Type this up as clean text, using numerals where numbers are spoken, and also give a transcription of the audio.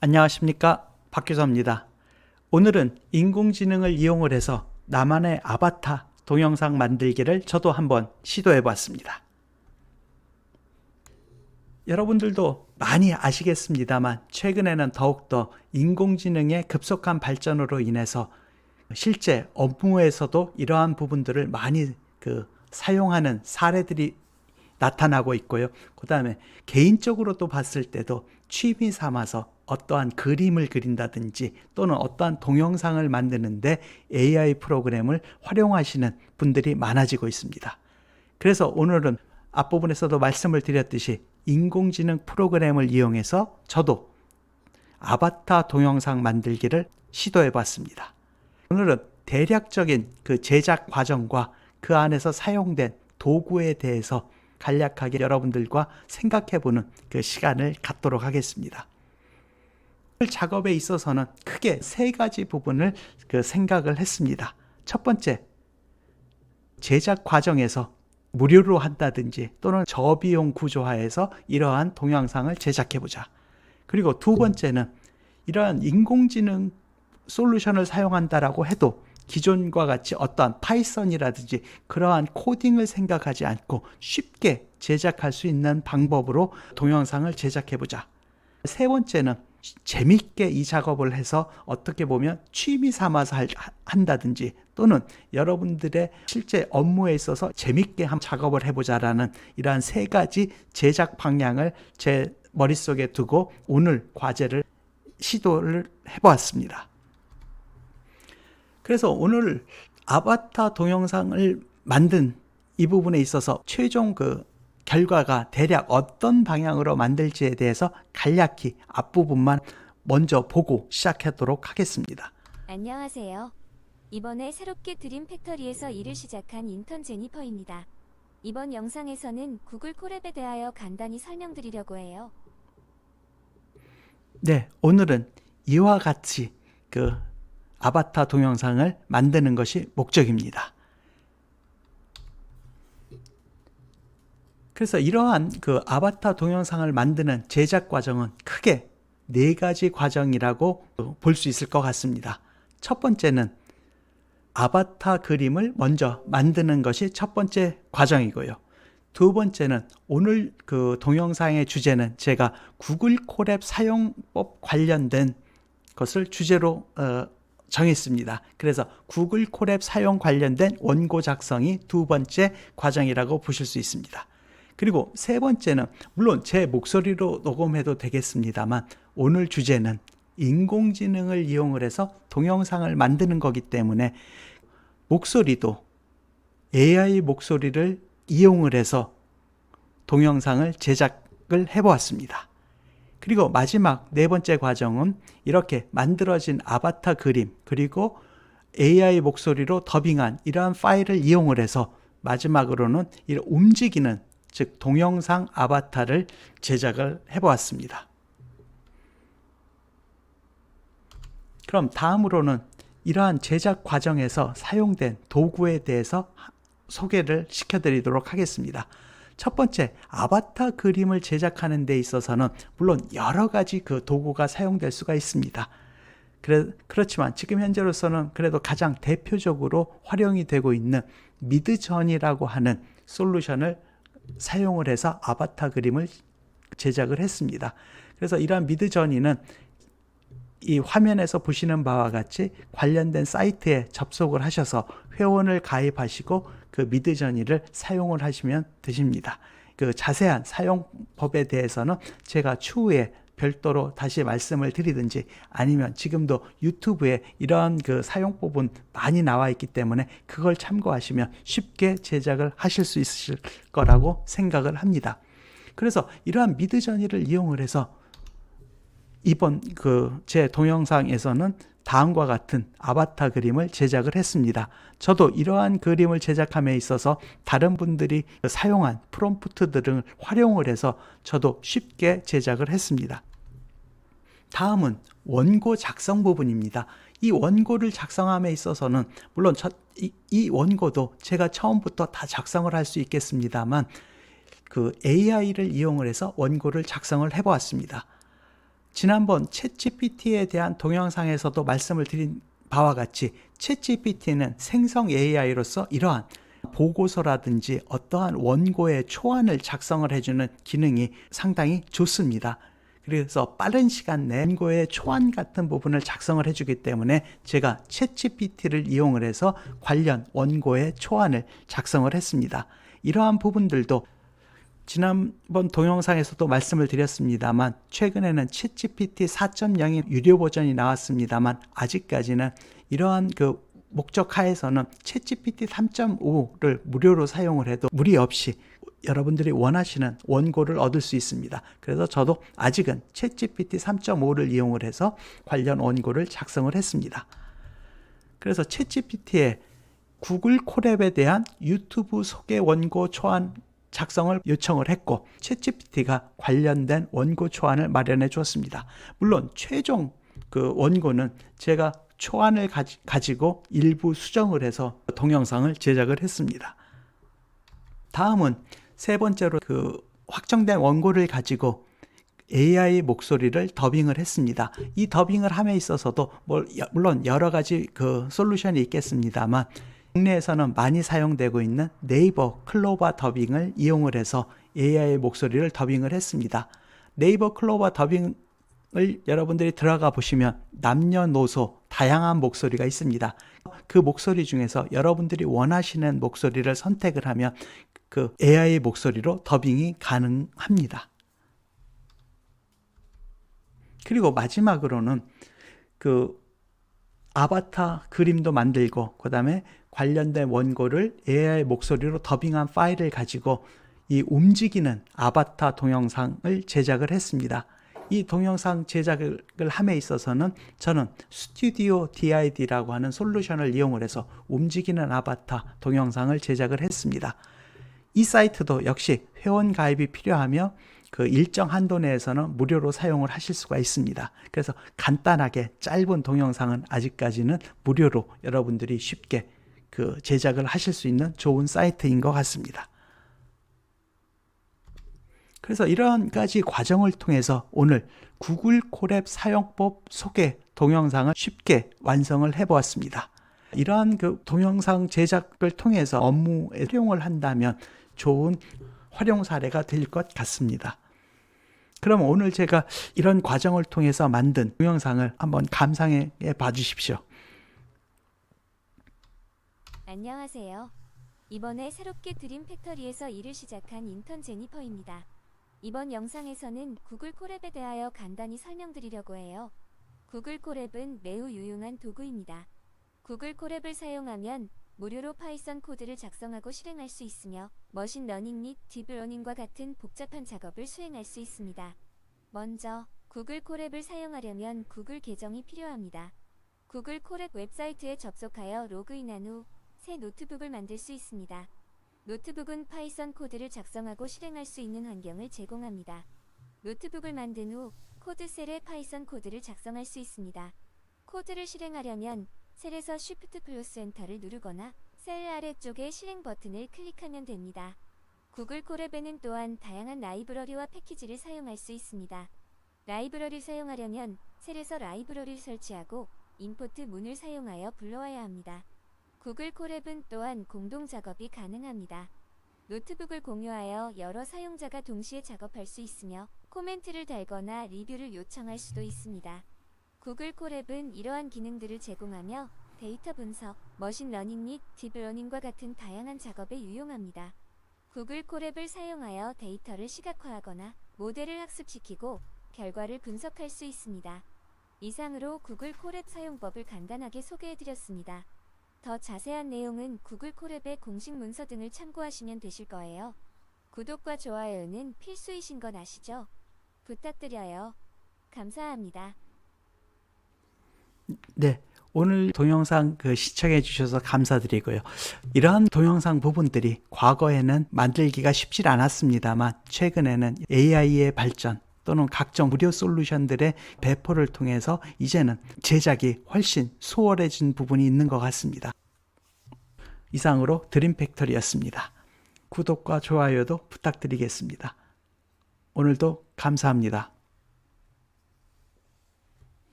안녕하십니까, 박규서입니다. 오늘은 인공지능을 이용을 해서 나만의 아바타 동영상 만들기를 저도 한번 시도해 봤습니다. 여러분들도 많이 아시겠습니다만 최근에는 더욱더 인공지능의 급속한 발전으로 인해서 실제 업무에서도 이러한 부분들을 많이 사용하는 사례들이 나타나고 있고요. 그 다음에 개인적으로 또 봤을 때도 취미 삼아서 어떠한 그림을 그린다든지 또는 어떠한 동영상을 만드는데 AI 프로그램을 활용하시는 분들이 많아지고 있습니다. 그래서 오늘은 앞부분에서도 말씀을 드렸듯이 인공지능 프로그램을 이용해서 저도 아바타 동영상 만들기를 시도해 봤습니다. 오늘은 대략적인 제작 과정과 그 안에서 사용된 도구에 대해서 간략하게 여러분들과 생각해보는 시간을 갖도록 하겠습니다. 작업에 있어서는 크게 세 가지 부분을 생각을 했습니다. 첫 번째, 제작 과정에서 무료로 한다든지 또는 저비용 구조화해서 이러한 동영상을 제작해보자. 그리고 두 번째는 이러한 인공지능 솔루션을 사용한다라고 해도 기존과 같이 어떠한 파이썬이라든지 그러한 코딩을 생각하지 않고 쉽게 제작할 수 있는 방법으로 동영상을 제작해보자. 세 번째는 재밌게 이 작업을 해서 어떻게 보면 취미 삼아서 한다든지 또는 여러분들의 실제 업무에 있어서 재밌게 한번 작업을 해보자라는 이러한 세 가지 제작 방향을 제 머릿속에 두고 오늘 과제를 시도를 해보았습니다. 그래서 오늘 아바타 동영상을 만든 이 부분에 있어서 최종 결과가 대략 어떤 방향으로 만들지에 대해서 간략히 앞부분만 먼저 보고 시작하도록 하겠습니다. 안녕하세요. 이번에 새롭게 드림 팩터리에서 일을 시작한 인턴 제니퍼입니다. 이번 영상에서는 구글 콜앱에 대하여 간단히 설명드리려고 해요. 네, 오늘은 이와 같이 아바타 동영상을 만드는 것이 목적입니다. 그래서 이러한 아바타 동영상을 만드는 제작 과정은 크게 네 가지 과정이라고 볼 수 있을 것 같습니다. 첫 번째는 아바타 그림을 먼저 만드는 것이 첫 번째 과정이고요. 두 번째는 오늘 동영상의 주제는 제가 구글 콜앱 사용법 관련된 것을 주제로 정했습니다. 그래서 구글 콜앱 사용 관련된 원고 작성이 두 번째 과정이라고 보실 수 있습니다. 그리고 세 번째는 물론 제 목소리로 녹음해도 되겠습니다만 오늘 주제는 인공지능을 이용을 해서 동영상을 만드는 거기 때문에 목소리도 AI 목소리를 이용을 해서 동영상을 제작을 해보았습니다. 그리고 마지막 네 번째 과정은 이렇게 만들어진 아바타 그림 그리고 AI 목소리로 더빙한 이러한 파일을 이용을 해서 마지막으로는 움직이는 즉 동영상 아바타를 제작을 해보았습니다. 그럼 다음으로는 이러한 제작 과정에서 사용된 도구에 대해서 소개를 시켜드리도록 하겠습니다. 첫 번째, 아바타 그림을 제작하는 데 있어서는 물론 여러 가지 도구가 사용될 수가 있습니다. 그렇지만 지금 현재로서는 그래도 가장 대표적으로 활용이 되고 있는 미드전이라고 하는 솔루션을 사용을 해서 아바타 그림을 제작을 했습니다. 그래서 이러한 미드저니는 이 화면에서 보시는 바와 같이 관련된 사이트에 접속을 하셔서 회원을 가입하시고 미드저니를 사용을 하시면 되십니다. 자세한 사용법에 대해서는 제가 추후에 별도로 다시 말씀을 드리든지 아니면 지금도 유튜브에 이러한 사용법은 많이 나와 있기 때문에 그걸 참고하시면 쉽게 제작을 하실 수 있으실 거라고 생각을 합니다. 그래서 이러한 미드저니를 이용을 해서 이번 제 동영상에서는 다음과 같은 아바타 그림을 제작을 했습니다. 저도 이러한 그림을 제작함에 있어서 다른 분들이 사용한 프롬프트들을 활용을 해서 저도 쉽게 제작을 했습니다. 다음은 원고 작성 부분입니다. 이 원고를 작성함에 있어서는 물론 이 원고도 제가 처음부터 다 작성을 할 수 있겠습니다만 AI를 이용을 해서 원고를 작성을 해보았습니다. 지난번 챗GPT에 대한 동영상에서도 말씀을 드린 바와 같이 챗GPT는 생성 AI로서 이러한 보고서라든지 어떠한 원고의 초안을 작성을 해주는 기능이 상당히 좋습니다. 그래서 빠른 시간 내에 원고의 초안 같은 부분을 작성을 해주기 때문에 제가 챗GPT를 이용을 해서 관련 원고의 초안을 작성을 했습니다. 이러한 부분들도 지난번 동영상에서도 말씀을 드렸습니다만 최근에는 챗GPT 4.0의 유료 버전이 나왔습니다만 아직까지는 이러한 그 목적 하에서는 챗GPT 3.5를 무료로 사용을 해도 무리 없이 여러분들이 원하시는 원고를 얻을 수 있습니다. 그래서 저도 아직은 챗GPT 3.5를 이용을 해서 관련 원고를 작성을 했습니다. 그래서 챗GPT의 구글 콜앱에 대한 유튜브 소개 원고 초안 작성을 요청을 했고 챗GPT가 관련된 원고 초안을 마련해 주었습니다. 물론 최종 그 원고는 제가 초안을 가지고 일부 수정을 해서 동영상을 제작을 했습니다. 다음은 세 번째로 그 확정된 원고를 가지고 AI 목소리를 더빙을 했습니다. 이 더빙을 함에 있어서도 물론 여러 가지 그 솔루션이 있겠습니다만 국내에서는 많이 사용되고 있는 네이버 클로바 더빙을 이용을 해서 AI 목소리를 더빙을 했습니다. 네이버 클로바 더빙을 여러분들이 들어가 보시면 남녀노소 다양한 목소리가 있습니다. 그 목소리 중에서 여러분들이 원하시는 목소리를 선택을 하면 그 AI 목소리로 더빙이 가능합니다. 그리고 마지막으로는 그 아바타 그림도 만들고 그 다음에 관련된 원고를 AI 목소리로 더빙한 파일을 가지고 이 움직이는 아바타 동영상을 제작을 했습니다. 이 동영상 제작을 함에 있어서는 저는 스튜디오 DID라고 하는 솔루션을 이용을 해서 움직이는 아바타 동영상을 제작을 했습니다. 이 사이트도 역시 회원 가입이 필요하며 그 일정 한도 내에서는 무료로 사용을 하실 수가 있습니다. 그래서 간단하게 짧은 동영상은 아직까지는 무료로 여러분들이 쉽게 그 제작을 하실 수 있는 좋은 사이트인 것 같습니다. 그래서 이러한 가지 과정을 통해서 오늘 구글 콜앱 사용법 소개 동영상을 쉽게 완성을 해보았습니다. 이러한 그 동영상 제작을 통해서 업무에 활용을 한다면 좋은 활용 사례가 될 것 같습니다. 그럼 오늘 제가 이런 과정을 통해서 만든 동영상을 한번 감상해 봐 주십시오. 안녕하세요. 이번에 새롭게 드림 팩터리에서 일을 시작한 인턴 제니퍼입니다. 이번 영상에서는 구글 콜앱에 대하여 간단히 설명드리려고 해요. 구글 콜앱은 매우 유용한 도구입니다. 구글 콜앱을 사용하면 무료로 파이썬 코드를 작성하고 실행할 수 있으며 머신러닝 및 딥러닝과 같은 복잡한 작업을 수행할 수 있습니다. 먼저 구글 콜앱을 사용하려면 구글 계정이 필요합니다. 구글 콜앱 웹사이트에 접속하여 로그인한 후 새 노트북을 만들 수 있습니다. 노트북은 파이썬 코드를 작성하고 실행할 수 있는 환경을 제공합니다. 노트북을 만든 후 코드셀에 파이썬 코드를 작성할 수 있습니다. 코드를 실행하려면 셀에서 Shift 플러스 엔터를 누르거나 셀 아래쪽에 실행 버튼을 클릭하면 됩니다. 구글 콜앱에는 또한 다양한 라이브러리와 패키지를 사용할 수 있습니다. 라이브러리를 사용하려면 셀에서 라이브러리를 설치하고 임포트 문을 사용하여 불러와야 합니다. 구글 콜앱은 또한 공동 작업이 가능합니다. 노트북을 공유하여 여러 사용자가 동시에 작업할 수 있으며 코멘트를 달거나 리뷰를 요청할 수도 있습니다. 구글 콜앱은 이러한 기능들을 제공하며 데이터 분석, 머신러닝 및 딥러닝과 같은 다양한 작업에 유용합니다. 구글 콜앱을 사용하여 데이터를 시각화하거나 모델을 학습시키고 결과를 분석할 수 있습니다. 이상으로 구글 콜앱 사용법을 간단하게 소개해드렸습니다. 더 자세한 내용은 구글 콜앱의 공식 문서 등을 참고하시면 되실 거예요. 구독과 좋아요는 필수이신 건 아시죠? 부탁드려요. 감사합니다. 네, 오늘 동영상 시청해 주셔서 감사드리고요. 이러한 동영상 부분들이 과거에는 만들기가 쉽지 않았습니다만 최근에는 AI의 발전 또는 각종 무료 솔루션들의 배포를 통해서 이제는 제작이 훨씬 수월해진 부분이 있는 것 같습니다. 이상으로 드림팩토리였습니다. 구독과 좋아요도 부탁드리겠습니다. 오늘도 감사합니다.